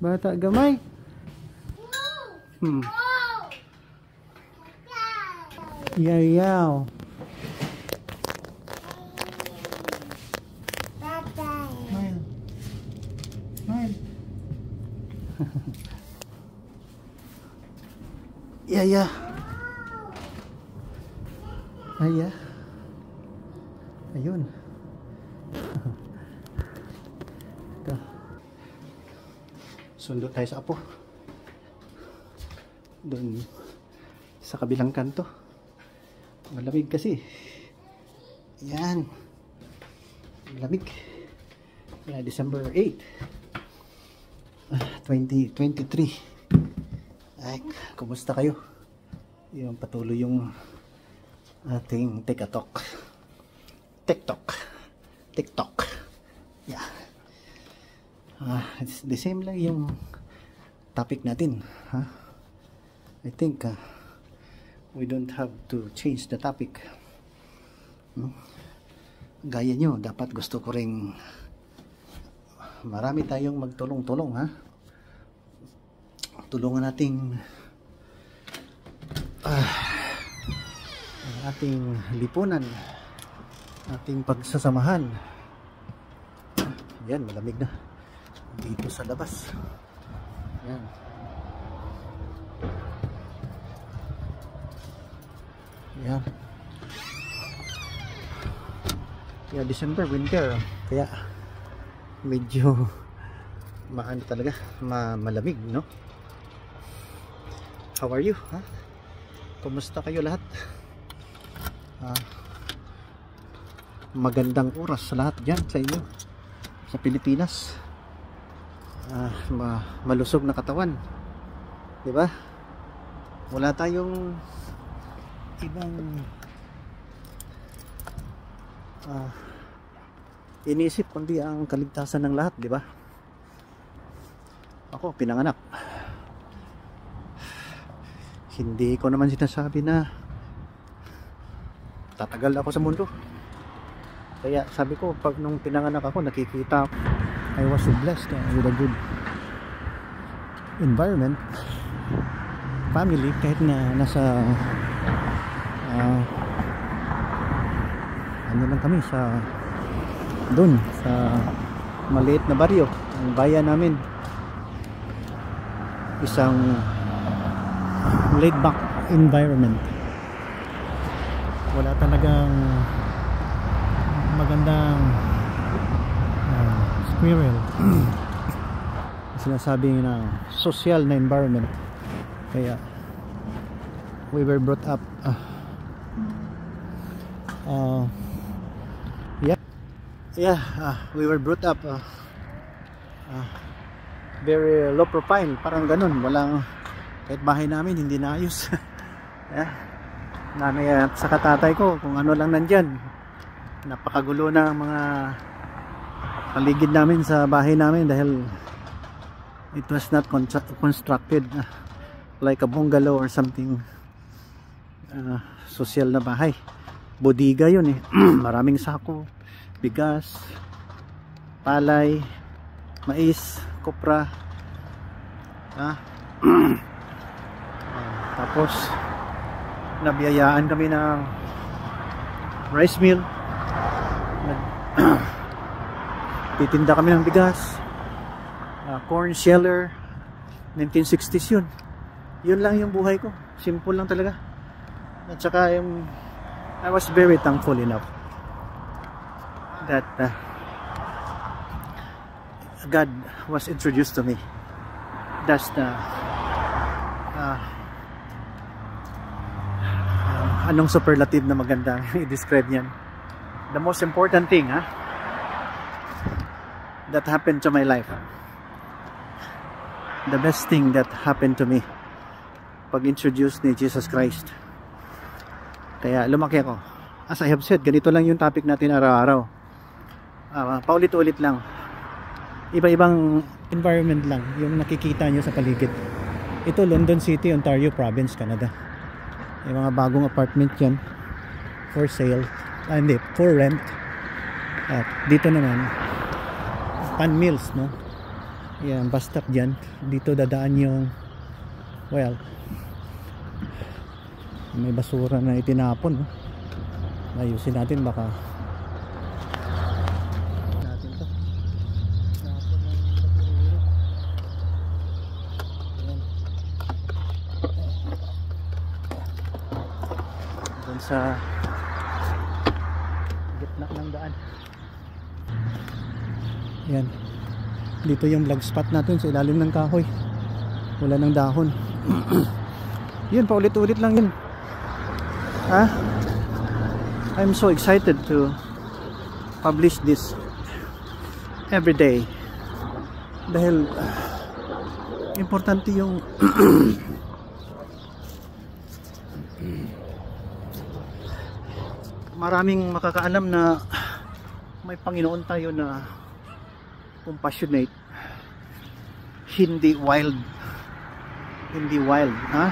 Bata gamay. Yaw. Smile. Smile. Yaya. Aya. Ayun. Ito. Sundo tayo sa apo. Doon sa kabilang kanto. Malamig kasi. Yan. Malamig. December 8, 2023. Ay, kumusta kayo? Yung patuloy yung ating TikTok. Yeah. It's the same lang yung topic natin. I think we don't have to change the topic. Gaya nyo, dapat gusto ko ring marami tayong magtulong-tulong, tulungan nating ating lipunan, ating pagsasamahan. Yan, malamig na dito sa labas. Yan. Yan. Yeah, December, winter. Kaya medyo maano talaga, malamig, no? How are you? Kumusta kayo lahat? Magandang oras sa lahat dyan sa inyo sa Pilipinas. Malusog na katawan, di ba? Wala tayong ibang iniisip kundi ang kaligtasan ng lahat, di ba? Ako, pinanganak. Hindi ko naman sinasabi na tatagal ako sa mundo. Kaya sabi ko, pag nung pinanganak ako, nakikita I was so blessed with a good environment, family, kahit na nasa ano lang kami sa doon sa maliit na baryo, ang bayan namin. Isang laid back environment. Wala talagang magandang squirrel. Sinasabing na social na environment. Kaya we were brought up we were brought up very low profile, parang ganun. Walang, kahit bahay namin hindi naayos. Nanay at saka tatay ko kung ano lang nandyan. Napakagulo na ang mga paligid namin sa bahay namin dahil it was not constructed like a bungalow or something. Social na bahay, bodega yun eh. Maraming sako, bigas, palay, mais, kopra, tapos nabiyayaan kami ng rice mill. Titinda kami ng bigas, corn sheller. 1960s yun. Yun lang yung buhay ko, simple lang talaga. At saka yung I was very thankful enough that God was introduced to me. That's the anong superlative na maganda i-describe niyan. The most important thing that happened to my life, the best thing that happened to me pag introduce ni Jesus Christ. Kaya lumaki ako. As I have said, ganito lang yung topic natin araw-araw. Paulit-ulit lang. Iba-ibang environment lang yung nakikita nyo sa paligid. Ito, London City, Ontario Province, Canada. Yung mga bagong apartment yan for sale. Hindi, for rent. At dito naman pan mills, no? Yan, bus stop dyan. Dito dadaan yung, well, may basura na itinapon, no? Ayusin natin, baka natin to. Tinapon ng basura. Ayan. Doon sa gitna ng daan. Yan. Dito yung vlog spot natin sa ilalim ng kahoy. Wala ng dahon. Yun, paulit-ulit lang yun. Ha? I'm so excited to publish this every day. Dahil importante yung maraming makakaalam na may Panginoon tayo na compassionate, hindi wild, ha?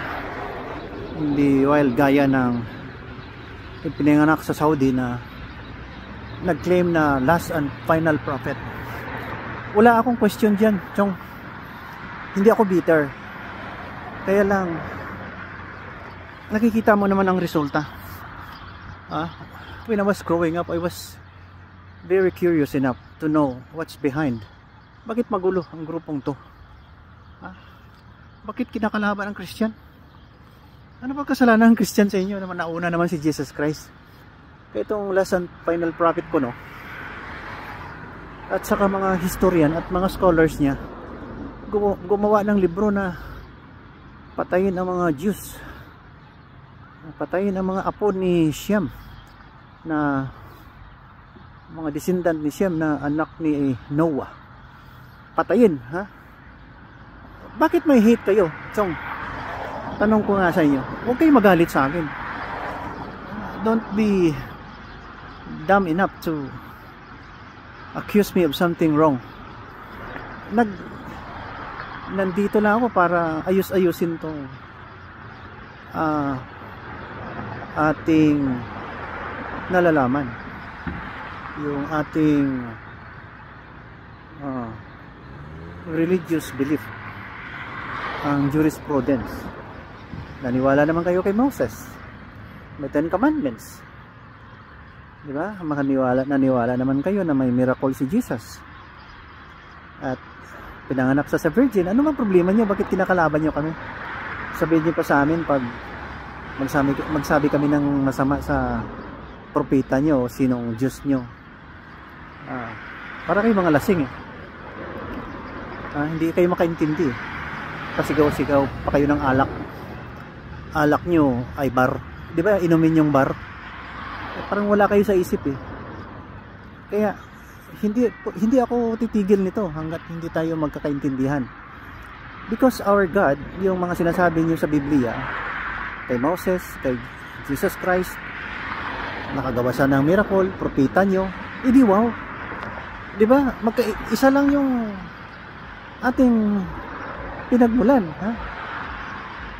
Hindi wild gaya ng ipinanganak sa Saudi na nag-claim na last and final prophet. Wala akong question dyan, Chong. Hindi ako bitter, kaya lang nakikita mo naman ang resulta. When I was growing up, I was very curious enough to know what's behind. Bakit magulo ang grupong to? Bakit kinakalaban ang Christian? Ano ba kasalanan ng Christian sa inyo? Naman nauna naman si Jesus Christ. Kaya itong last and final prophet ko, no? At saka mga historian at mga scholars niya gumawa ng libro na patayin ang mga Jews, patayin ang mga apo ni Shem, na mga descendant ni Shem na anak ni Noah. Patayin, ha? Bakit may hate kayo, Chong? Tanong ko nga sa inyo. Huwag kayo magalit sa akin. Don't be dumb enough to accuse me of something wrong. Nandito lang ako para ayus-ayusin tong ating nalalaman, yung ating religious belief, ang jurisprudence. Naniwala naman kayo kay Moses, may 10 commandments, di ba? Naniwala naman kayo na may miracle si Jesus at pinanganak sa virgin. Ano man problema nyo? Bakit kinakalaban nyo kami? Sabihin nyo pa sa amin pag magsabi kami ng masama sa propeta nyo o sinong Diyos nyo. Para kayo mga lasing, hindi kayo makaintindi. Pasigaw-sigaw pa kayo ng alak. Alak nyo ay bar, di ba? Inumin yung bar. Parang wala kayo sa isip, eh. Kaya hindi ako titigil nito hanggat hindi tayo magkakaintindihan. Because our God, yung mga sinasabi niyo sa Biblia, kay Moses, kay Jesus Christ, nakagawa siya ng miracle, propeta nyo, edi wow. Di ba? Isa lang yung ating pinagmulan, ha?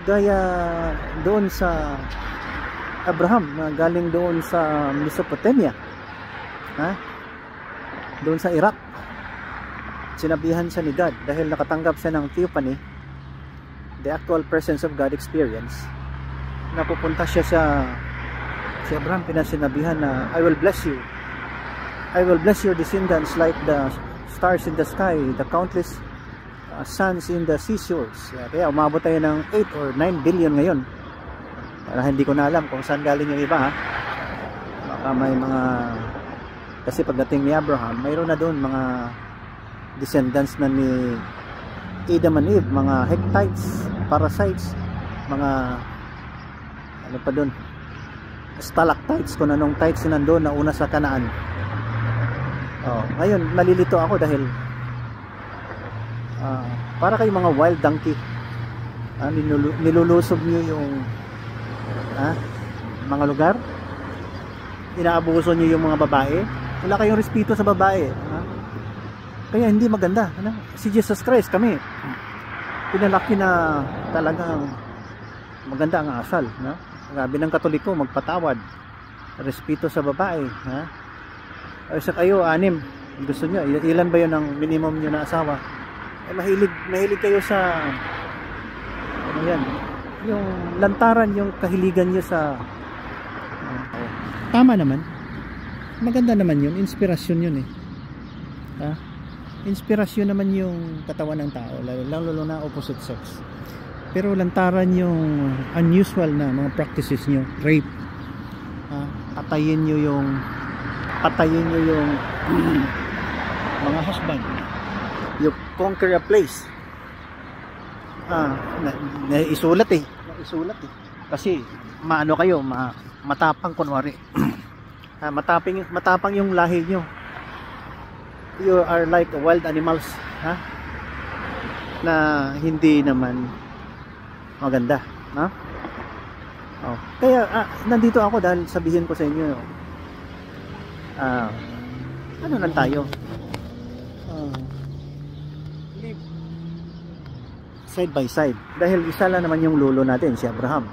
Gaya doon sa Abraham, na galing doon sa Mesopotamia, ha? Doon sa Iraq. Sinabihan siya ni God dahil nakatanggap siya ng theophany, the actual presence of God experience. Napupunta siya si Abraham, pinasinabihan na I will bless you. I will bless your descendants like the stars in the sky, the countless suns in the seashores. Kaya umabot tayo ng 8 or 9 billion ngayon. Para hindi ko na alam kung saan galing yung iba, ha? Baka may mga, kasi pagdating ni Abraham, mayroon na doon mga descendants na ni Adam and Eve, mga Hittites, parasites, mga ano pa doon, stalactites, kung anong tites na nandoon na una sa Kanaan. Ngayon nalilito ako dahil para kayong mga wild donkey, nilulusob nyo yung mga lugar, inaabuso nyo yung mga babae, wala kayong respeto sa babae, kaya hindi maganda. Si Jesus Christ kami pinalaki na talagang maganda ang asal, grabe ng Katoliko magpatawad, respeto sa babae, isa kayo 6 Gusto nyo, ilan ba yun ang minimum nyo na asawa? Eh, mahilig kayo sa ano yan, yung lantaran, yung kahiligan nyo sa tama naman, maganda naman yun, inspirasyon yun eh. Inspirasyon naman yung katawan ng tao, lalo na opposite sex. Pero lantaran yung unusual na mga practices nyo, rape, patayin nyo yung mga husband, you conquer a place. Naisulat eh kasi maano kayo, matapang kunwari. Matapang yung lahi nyo. You are like wild animals, na hindi naman maganda, kaya nandito ako dahil sabihin ko sa inyo, ano lang tayo, live side by side, dahil isa lang naman yung lolo natin, si Abraham.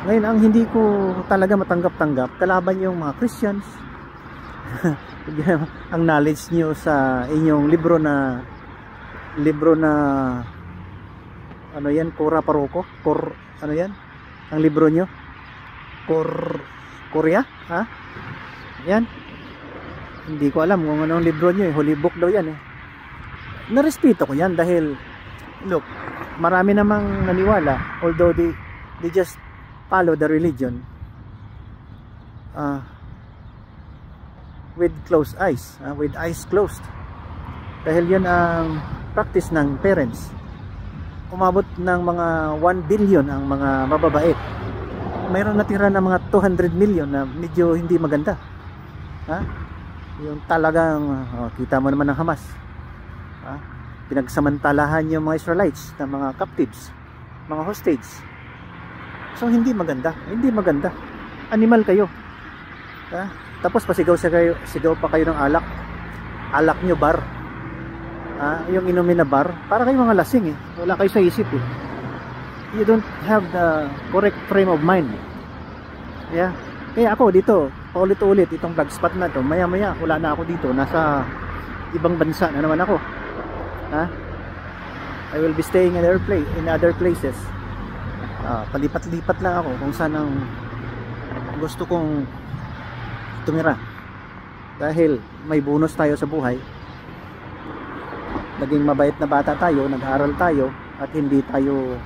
Ngayon, ang hindi ko talaga matanggap-tanggap, kalaban yung mga Christians. Ang knowledge nyo sa inyong libro na ano yan, Cora Paroko, ano yan, ang libro nyo, Korea, yan, hindi ko alam kung anong libro nyo, holy book daw yan eh. Narespeto ko yan dahil look, marami namang naniwala, although they just follow the religion with closed eyes, with eyes closed, dahil yun ang practice ng parents. Umabot ng mga 1 billion ang mga mababait, mayroon natira na mga 200 million na medyo hindi maganda, yung talagang kita mo naman ng Hamas, pinagsamantalahan yung mga Israelites na mga captives, mga hostage. So hindi maganda, animal kayo, tapos pasigaw pa kayo ng alak nyo bar, yung inumin na bar, para kayong mga lasing eh, wala kayo sa isip eh, you don't have the correct frame of mind. Kaya ako dito paulit-ulit itong vlog spot na to, maya wala na ako dito, nasa ibang bansa na naman ako. I will be staying in other places. Palipat-lipat lang ako kung saan ang gusto kong tumira, dahil may bonus tayo sa buhay. Naging mabait na bata tayo, nag-aaral tayo, at hindi tayo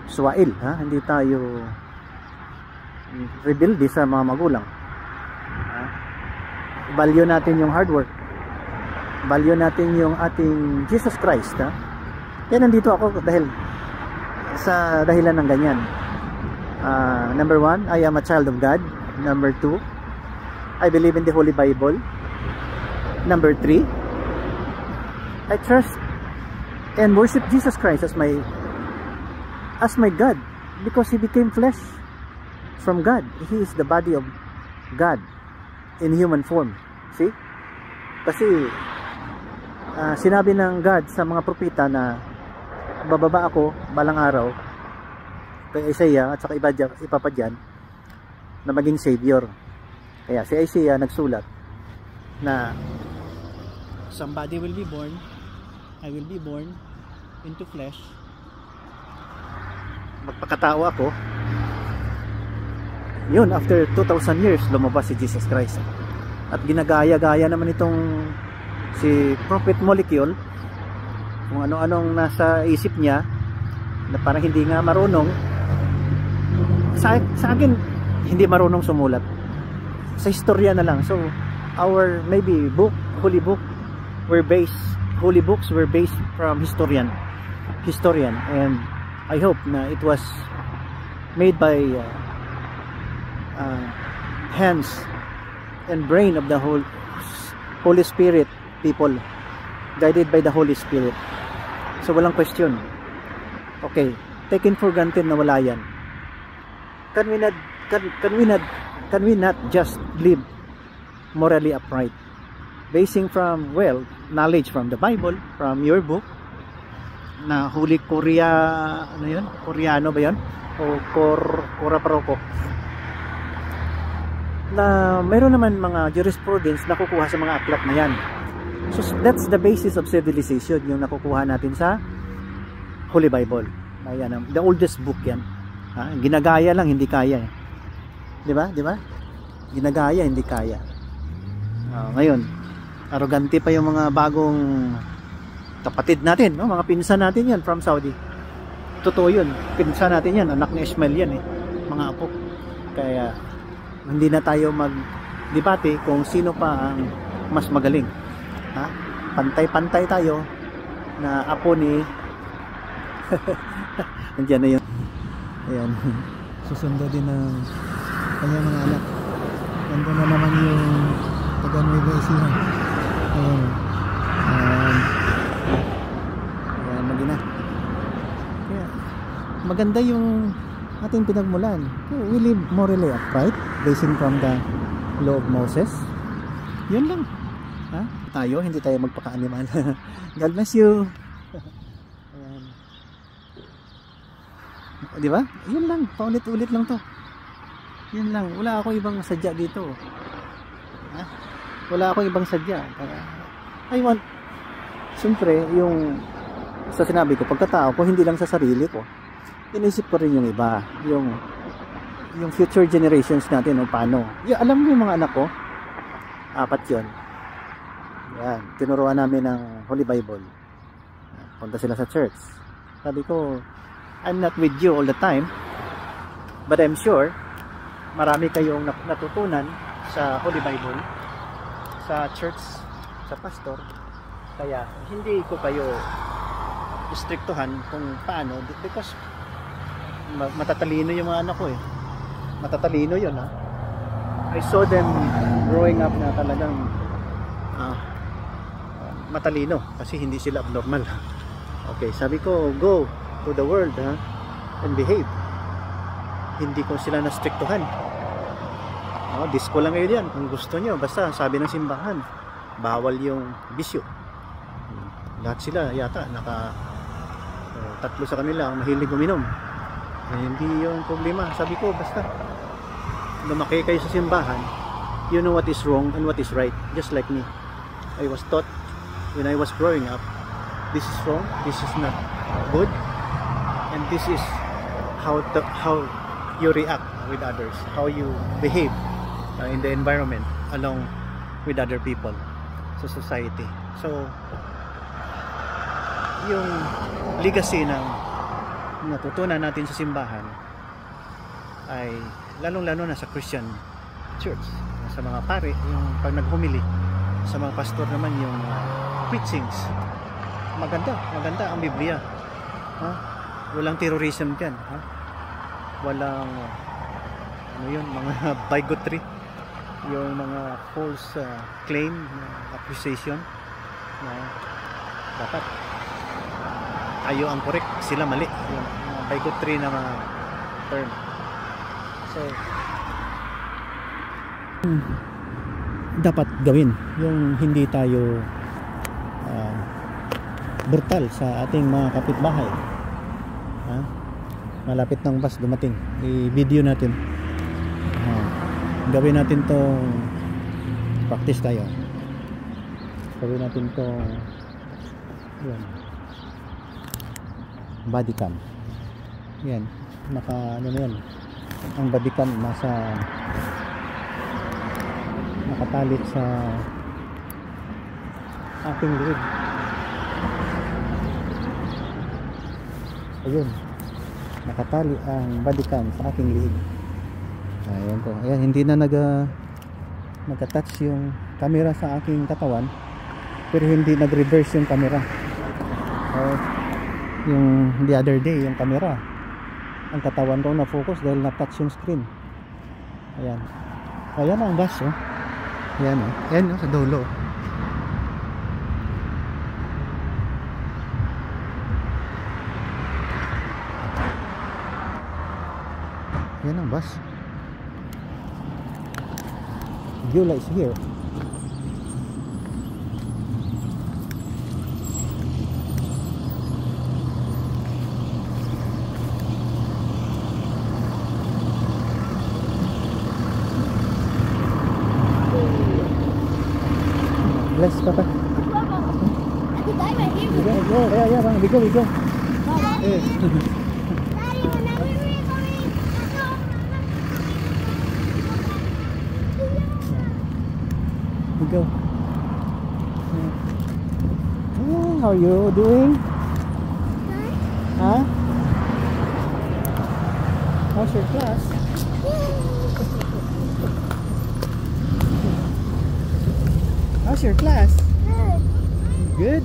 suwail, hindi tayo rebelde sa mga magulang. Value natin yung hard work, value natin yung ating Jesus Christ. Kaya nandito ako dahil sa dahilan ng ganyan. Number 1, I am a child of God. Number 2, I believe in the Holy Bible. Number 3, I trust and worship Jesus Christ as my God, because He became flesh from God. He is the body of God in human form. See? Kasi sinabi ng God sa mga propeta na bababa ako balang araw, kay Isaiah at saka iba pa dyan, na maging Savior. Kaya si Isaiah nagsulat na somebody will be born, I will be born into flesh, magpakatao ako. Yun, after 2,000 years lumabas si Jesus Christ, at ginagaya-gaya naman itong si Prophet Molecule, kung ano-anong nasa isip niya na parang hindi nga marunong. Sa akin, hindi marunong sumulat, sa istorya na lang. So our maybe holy books were based from historian, and I hope na it was made by hands and brain of the Holy Spirit people, guided by the Holy Spirit. So walang question. Okay, taken for granted na wala yan. Can we not just live morally upright, basing from, well, knowledge from the Bible, from your book na Holy Korea, ano yun? Koreano ba yun? O Cora Paroko, na mayroon naman mga jurisprudence na kukuha sa mga aklat na yan. So that's the basis of civilization, yung nakukuha natin sa Holy Bible. Ayan, the oldest book yan. Ginagaya lang, hindi kaya. Di ba? Di ba? Ginagaya, hindi kaya. Ngayon, arrogante pa yung mga bagong kapatid natin, no? Mga pinsan natin yan from Saudi. Totoo yun, pinsan natin yan, anak ni Ismail yan mga apo. Kaya hindi na tayo mag-debate kung sino pa ang mas magaling. Pantay-pantay tayo na apo ni nandiyan na yun. Ayan, susundo din ng kanyang mga anak. Nandun na naman yung taga-Nueva Ecija. Ayan, magina. Kaya maganda yung ating pinagmulan. We live morally upright, basing from the law of Moses. Yun lang. Tayo, hindi tayo magpaka-animal. God bless you. Ayan. Di ba? Yun lang, paulit-ulit lang to. Yun lang, wala akong ibang sadya dito. Wala akong ibang sadya. I want, siyempre, yung sa sinabi ko, pagkatao ko, hindi lang sa sarili ko, inisip ko rin yung iba, yung future generations natin, paano. Alam mo yung mga anak ko, 4 yun. Yan, tinuruan namin ng Holy Bible. Punta sila sa church. Sabi ko, I'm not with you all the time, but I'm sure marami kayong natutunan sa Holy Bible, sa church, sa pastor. Kaya hindi ko kayo istriktuhan kung paano, because matatalino yung mga anak ko matatalino yun. I saw them growing up na talagang matalino kasi hindi sila abnormal. Okay, sabi ko, go to the world and behave. Hindi ko sila nastriktuhan. Disco lang ngayon yan kung gusto nyo, basta sabi ng simbahan bawal yung bisyo. Lahat sila yata tatlo sa kanila ang mahilig uminom. Hindi yung problema. Sabi ko, basta lumaki kayo sa simbahan, you know what is wrong and what is right, just like me. I was taught when I was growing up, this is wrong, this is not good, and this is how you react with others, how you behave in the environment along with other people sa society. So yung legacy ng natutunan natin sa simbahan ay lalong-lalo na sa Christian church, sa mga pare, yung pag naghumili, sa mga pastor naman yung preachings. Maganda ang Biblia. Walang terrorism dyan. Walang mga bigotry, yung mga false claim, accusation na dapat tayo ang correct, sila mali, yung bigotry na mga term. So dapat gawin yung hindi tayo brutal sa ating mga kapitbahay. Malapit ng bus dumating, i-video natin. Gawin natin tong practice tayo. Gawin natin tong yan, body cam. Yan, ano na yan, ang body cam nakatalik sa ating leeg. Ayun, nakatali ang body cam sa aking leeg. Ayan po, ayan, hindi na nag-attach yung camera sa aking katawan, pero hindi nag-reverse yung camera. Yung the other day, yung camera, ang katawan ko na-focus dahil na-touch yung screen. Ayan, ayan ang bus, ayan, ayan sa dulo. Ayan ang bus. Gyula is here. Bless, Papa. We go. Eh. We go. Oh, how are you doing? Huh? How's your class? How's your class? Good.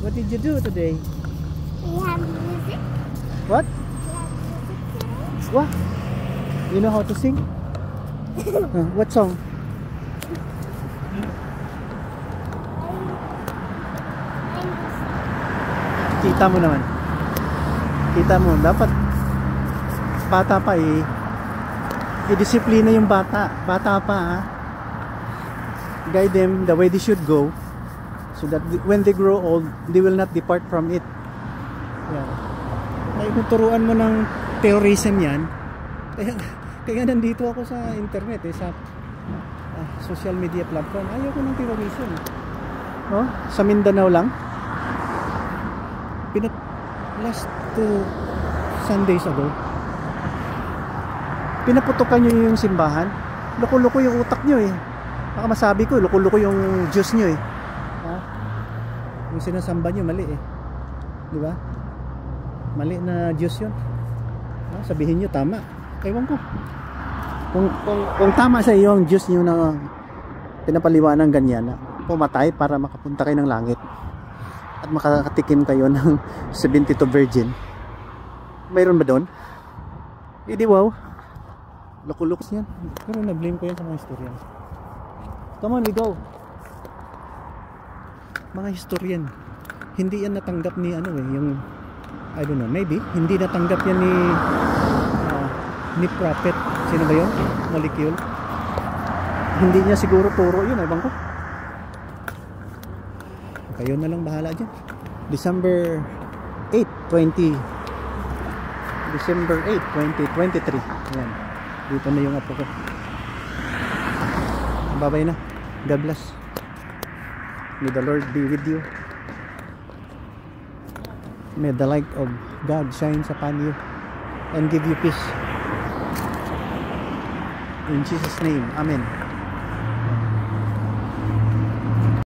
What did you do today? We have music. What? What? You know how to sing? What song? Kita mo naman. Kita mo, dapat bata pa i-disiplina yung bata. Bata pa ha. Guide them the way they should go so that when they grow old, they will not depart from it. Yeah. Ay, kung turuan mo ng terrorism yan, kaya nandito ako sa internet sa social media platform. Ayoko ng terrorism. Oh, sa Mindanao lang. Last 2 Sundays ago, pinaputokan nyo yung simbahan. Loko-loko yung utak nyo eh. Baka masabi ko, loko-loko yung Diyos nyo eh. Ha? Yung sinasamba nyo, mali eh. Di ba? Mali na Diyos yun. Ha? Sabihin nyo, tama. Ewan ko. Kung tama sa iyo ang Diyos nyo na pinapaliwanang ganyan, na pumatay para makapunta kayo ng langit at makakatikim kayo ng 72 virgin, mayroon ba doon? Hindi, wow. Loko-loks yan. Pero na-blame ko yan sa mga historian. Come on, we go. Mga historian, hindi yan natanggap ni yung, I don't know, maybe hindi natanggap yan ni prophet. Sino ba yun? Molecule. Hindi niya siguro turo yun, ewan ko. Kayo na lang bahala dyan. December 8, 2023. Ayan. Dito na yung apo ko. Babay na. God bless. May the Lord be with you. May the light of God shines upon you and give you peace. In Jesus' name. Amen.